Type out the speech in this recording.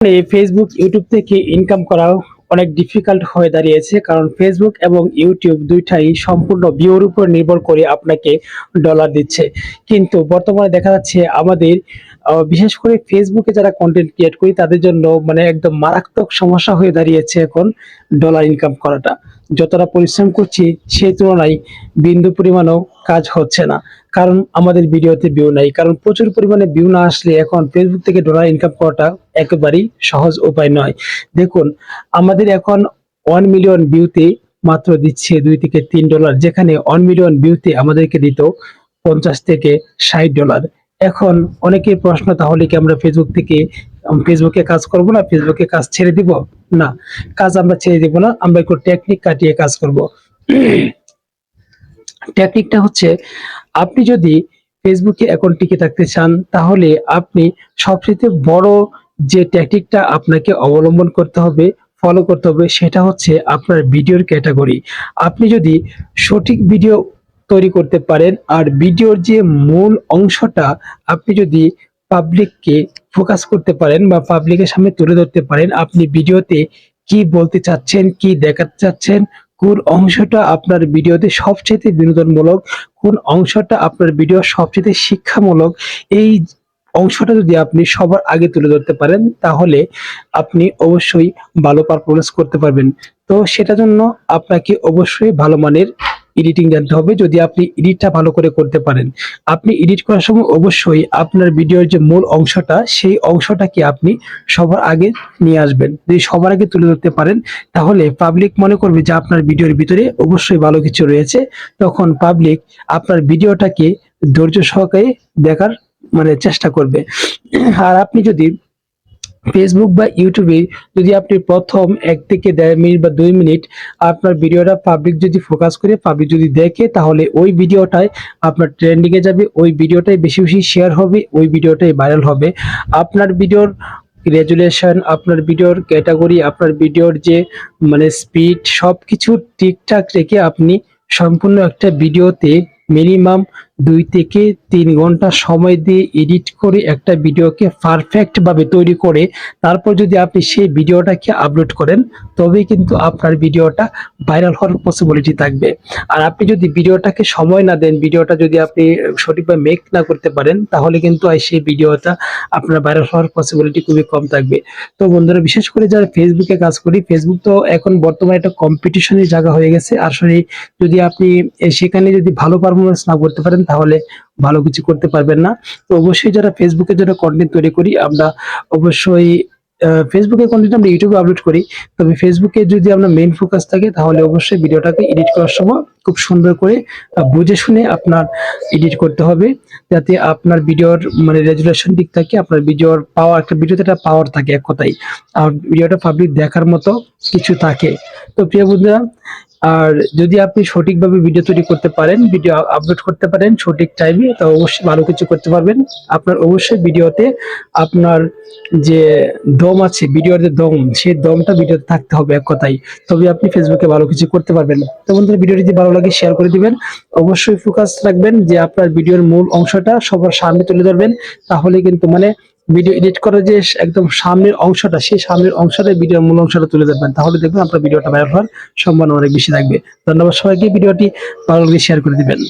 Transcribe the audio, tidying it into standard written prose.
এই Facebook YouTube থেকে income করা অনেক ডিফিকাল্ট হয়ে দাঁড়িয়েছে, কারণ ফেসবুক এবং ইউটিউব দুইটাই সম্পূর্ণ ভিউর উপর নির্ভর করে আপনাকে ডলার দিচ্ছে। কিন্তু বর্তমানে দেখা যাচ্ছে আমাদের বিশেষ করে ফেসবুকে যারা কন্টেন্ট ক্রিয়েট করি তাদের জন্য মানে একদম মারাত্মক সমস্যা হয়ে দাঁড়িয়েছে এখন ডলার ইনকাম করাটা। যতটা পরিশ্রম করছি সেই তুলনায় বিন্দু পরিমাণও কাজ হচ্ছে না, কারণ আমাদের ভিডিওতে ভিউ নাই। কারণ প্রচুর পরিমাণে ভিউ না আসলে এখন ফেসবুক থেকে ডলার ইনকাম করাটা একেবারেই সহজ উপায় নয়। দেখুন, আমাদের এখন 1 মিলিয়ন ভিউতে মাত্র দিচ্ছে $2 থেকে $3, যেখানে 1 মিলিয়ন ভিউতে আমাদেরকে দিত $50 থেকে $60। এখন অনেকের প্রশ্ন, তাহলে কি আমরা ফেসবুকে কাজ করব না, ফেসবুকে কাজ ছেড়ে দিব? না, কাজ আমরা ছেড়ে দিব না, আমরা একটু টেকনিক কাটিয়ে কাজ করব। টেকনিকটা হচ্ছে, আপনি যদি ফেসবুকে অ্যাকাউন্ট টিকে থাকতে চান তাহলে আপনি সবচেয়ে বড় যে টেকনিকটা আপনাকে অবলম্বন করতে হবে, ফলো করতে হবে, সেটা হচ্ছে আপনার ভিডিওর ক্যাটাগরি। আপনি যদি সঠিক ভিডিও তৈরি করতে পারেন আর ভিডিওর যে মূল অংশটা আপনি যদি পাবলিককে ফোকাস করতে পারেন বা পাবলিকের সামনে তুলে ধরতে পারেন, আপনি ভিডিওতে কি বলতে চাচ্ছেন, কি দেখাতে চাচ্ছেন, কোন অংশটা আপনার ভিডিওতে সবচেয়ে বিনোদনমূলক, কোন অংশটা আপনার ভিডিও সবচেয়ে শিক্ষামূলক, এই অংশটা যদি আপনি সবার আগে তুলে ধরতে পারেন তাহলে আপনি অবশ্যই ভালো পারফরমেন্স করতে পারবেন। তো সেটার জন্য আপনাকে অবশ্যই ভালো মানের এডিটিং জানতে হবে। যদি আপনি এডিটটা ভালো করে করতে পারেন, আপনি এডিট করার সময় অবশ্যই আপনার ভিডিওর যে মূল অংশটা সেই অংশটাকে আপনি সবার আগে নিয়ে আসবেন। যদি সবার আগে তুলে ধরতে পারেন তাহলে পাবলিক মনে করবে যে আপনার ভিডিওর ভিতরে অবশ্যই ভালো কিছু রয়েছে। তখন পাবলিক আপনার ভিডিওটাকে ধৈর্য সহকারে দেখার মানে চেষ্টা করবে। আর আপনি যদি ফেসবুক বা ইউটিউবে যদি আপনি প্রথম 1 থেকে 1.5 মিনিট বা 2 মিনিট আপনার ভিডিওটা পাবলিক যদি ফোকাস করে পাবলিক যদি দেখে, তাহলে ওই ভিডিওটাই আপনার ট্রেন্ডিং এ যাবে, ওই ভিডিওটাই বেশি বেশি শেয়ার হবে, ওই ভিডিওটাই ভাইরাল হবে। আপনার ভিডিওর রেজুলেশন, আপনার ভিডিওর ক্যাটাগরি, আপনার ভিডিওর যে মানে স্পিড, সবকিছু ঠিকঠাক রেখে আপনি সম্পূর্ণ একটা ভিডিওতে মিনিমাম 2 থেকে 3 ঘন্টা সময় দিয়ে এডিট করে একটা ভিডিওকে পারফেক্ট ভাবে তৈরি করে তারপর যদি আপনি সেই ভিডিওটাকে আপলোড করেন, তবেই কিন্তু আপনার ভিডিওটা ভাইরাল হওয়ার পসিবিলিটি থাকবে। আর আপনি যদি ভিডিওটাকে সময় না দেন, ভিডিওটা যদি আপনি সঠিকভাবে মেক না করতে পারেন, তাহলে কিন্তু সেই ভিডিওটা আপনার ভাইরাল হওয়ার পসিবিলিটি খুবই কম থাকবে। তো বন্ধুরা, বিশেষ করে যারা ফেসবুকে কাজ করি, ফেসবুক তো এখন বর্তমানে একটা কম্পিটিশনের জায়গা হয়ে গেছে। আসলে যদি আপনি সেখানে যদি ভালো পারফরমেন্স না করতে পারেন তাহলে ভালো কিছু করতে পারবেন না। তো অবশ্যই যারা ফেসবুকের জন্য কন্টেন্ট তৈরি করি, আমরা অবশ্যই ফেসবুকে কন্টেন্ট আমরা ইউটিউবে আপলোড করি, তবে ফেসবুকে যদি আমরা মেইন ফোকাস থাকে তাহলে অবশ্যই ভিডিওটাকে এডিট করার সময় খুব সুন্দর করে বুঝে শুনে আপনার এডিট করতে হবে, যাতে আপনার ভিডিওর মানে রেজুলেশন ঠিক থাকে, আপনার ভিডিওর পাওয়ার, একটা ভিডিওতে একটা পাওয়ার থাকে এক কথায়, আর ভিডিওটা পাবলিক দেখার মতো কিছু থাকে। তো প্রিয় বন্ধুরা, আর যদি আপনি সঠিকভাবে ভিডিও তৈরি করতে পারেন, ভিডিও আপলোড করতে পারেন সঠিক টাইমে, তো অবশ্যই ভালো কিছু করতে পারবেন। আপনার অবশ্যই ভিডিওতে আপনার যে দম আছে, ভিডিওর যে দম, সেই দমটা ভিডিওতে থাকতে হবে এক কথায়, তবে আপনি ফেসবুকে ভালো কিছু করতে পারবেন। তো বন্ধুরা, ভিডিওটি যদি ভালো লাগে শেয়ার করে দিবেন। অবশ্যই ফোকাস রাখবেন যে আপনার ভিডিওর মূল অংশটা সবার সামনে তুলে ধরবেন, তাহলে কিন্তু মানে ভিডিও এডিট করার যে একদম সামনের অংশটা, সেই সামনের অংশটা ভিডিওর মূল অংশটা তুলে ধরবেন, তাহলে দেখবেন আপনার ভিডিওটা ভাইরাল হওয়ার সম্ভাবনা অনেক বেশি থাকবে। ধন্যবাদ সবাইকে, ভিডিওটি ভালো লাগলে শেয়ার করে দিবেন।